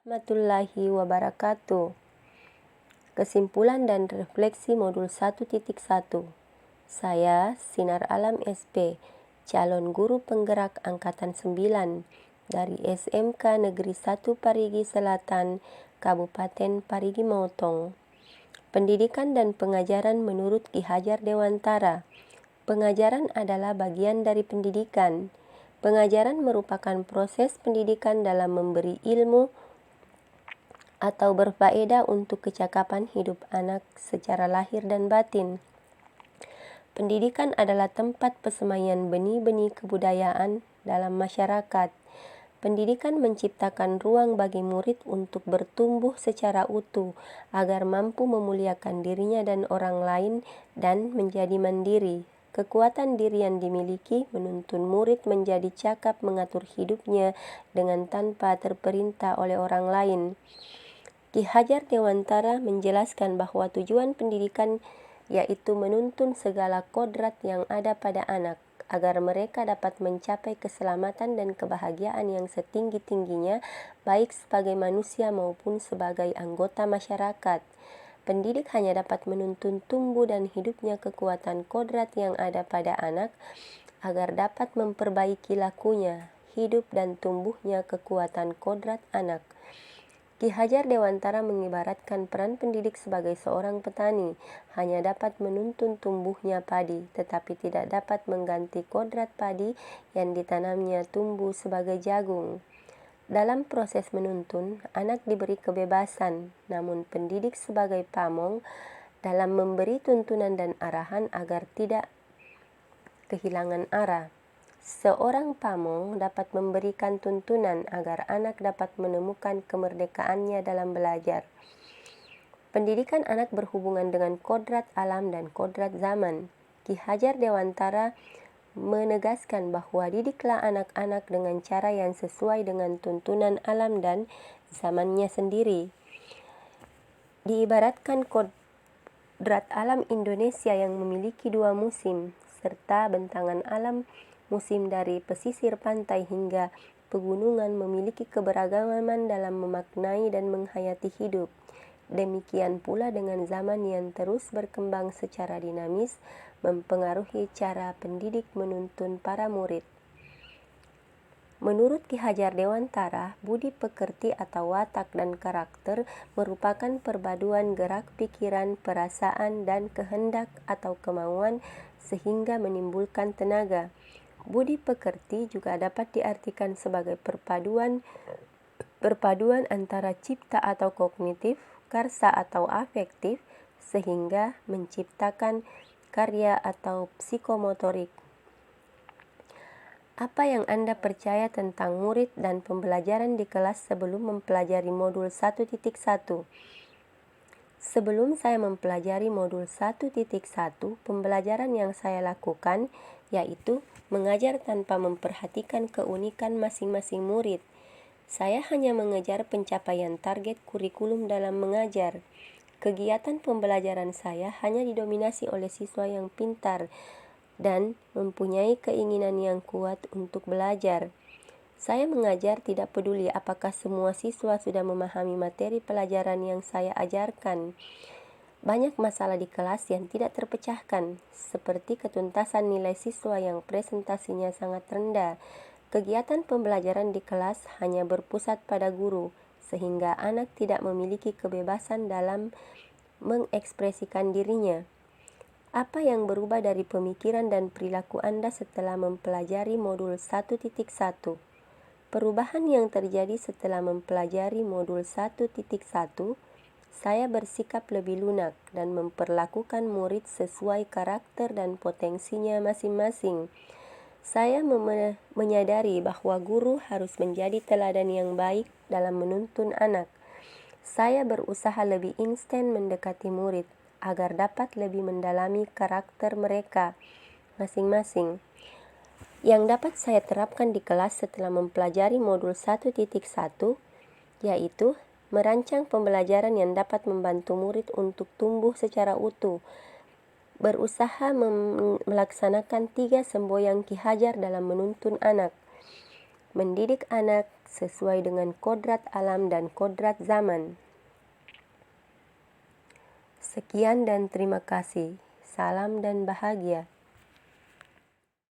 Warahmatullahi wabarakatuh. Kesimpulan dan refleksi modul 1.1. Saya Sinar Alam SP, calon guru penggerak angkatan 9 dari SMK Negeri 1 Parigi Selatan, Kabupaten Parigi Motong. Pendidikan dan pengajaran menurut Ki Hajar Dewantara. Pengajaran adalah bagian dari pendidikan. Pengajaran merupakan proses pendidikan dalam memberi ilmu atau berfaedah untuk kecakapan hidup anak secara lahir dan batin. Pendidikan adalah tempat persemaian benih-benih kebudayaan dalam masyarakat. Pendidikan menciptakan ruang bagi murid untuk bertumbuh secara utuh agar mampu memuliakan dirinya dan orang lain dan menjadi mandiri. Kekuatan diri yang dimiliki menuntun murid menjadi cakap mengatur hidupnya dengan tanpa terperintah oleh orang lain. Ki Hajar Dewantara menjelaskan bahwa tujuan pendidikan yaitu menuntun segala kodrat yang ada pada anak, agar mereka dapat mencapai keselamatan dan kebahagiaan yang setinggi-tingginya, baik sebagai manusia maupun sebagai anggota masyarakat. Pendidik hanya dapat menuntun tumbuh dan hidupnya kekuatan kodrat yang ada pada anak, agar dapat memperbaiki lakunya, hidup dan tumbuhnya kekuatan kodrat anak. Ki Hajar Dewantara mengibaratkan peran pendidik sebagai seorang petani, hanya dapat menuntun tumbuhnya padi, tetapi tidak dapat mengganti kodrat padi yang ditanamnya tumbuh sebagai jagung. Dalam proses menuntun, anak diberi kebebasan, namun pendidik sebagai pamong dalam memberi tuntunan dan arahan agar tidak kehilangan arah. Seorang pamong dapat memberikan tuntunan agar anak dapat menemukan kemerdekaannya dalam belajar. Pendidikan anak berhubungan dengan kodrat alam dan kodrat zaman. Ki Hajar Dewantara menegaskan bahwa didiklah anak-anak dengan cara yang sesuai dengan tuntunan alam dan zamannya sendiri. Diibaratkan kodrat alam Indonesia yang memiliki 2 musim, serta bentangan alam musim dari pesisir pantai hingga pegunungan memiliki keberagaman dalam memaknai dan menghayati hidup. Demikian pula dengan zaman yang terus berkembang secara dinamis, mempengaruhi cara pendidik menuntun para murid. Menurut Ki Hajar Dewantara, budi pekerti atau watak dan karakter merupakan perpaduan gerak pikiran, perasaan, dan kehendak atau kemauan sehingga menimbulkan tenaga. Budi pekerti juga dapat diartikan sebagai perpaduan antara cipta atau kognitif, karsa atau afektif, sehingga menciptakan karya atau psikomotorik. Apa yang Anda percaya tentang murid dan pembelajaran di kelas sebelum mempelajari modul 1.1? Sebelum saya mempelajari modul 1.1, pembelajaran yang saya lakukan yaitu mengajar tanpa memperhatikan keunikan masing-masing murid. Saya hanya mengejar pencapaian target kurikulum dalam mengajar. Kegiatan pembelajaran saya hanya didominasi oleh siswa yang pintar dan mempunyai keinginan yang kuat untuk belajar. Saya mengajar tidak peduli apakah semua siswa sudah memahami materi pelajaran yang saya ajarkan. Banyak masalah di kelas yang tidak terpecahkan, seperti ketuntasan nilai siswa yang presentasinya sangat rendah. Kegiatan pembelajaran di kelas hanya berpusat pada guru, sehingga anak tidak memiliki kebebasan dalam mengekspresikan dirinya. Apa yang berubah dari pemikiran dan perilaku Anda setelah mempelajari modul 1.1? Perubahan yang terjadi setelah mempelajari modul 1.1, saya bersikap lebih lunak dan memperlakukan murid sesuai karakter dan potensinya masing-masing. Saya menyadari bahwa guru harus menjadi teladan yang baik dalam menuntun anak. Saya berusaha lebih instan mendekati murid agar dapat lebih mendalami karakter mereka masing-masing. Yang dapat saya terapkan di kelas setelah mempelajari modul 1.1 yaitu merancang pembelajaran yang dapat membantu murid untuk tumbuh secara utuh, berusaha melaksanakan 3 semboyan Ki Hajar dalam menuntun anak, mendidik anak sesuai dengan kodrat alam dan kodrat zaman. Sekian dan terima kasih. Salam dan bahagia.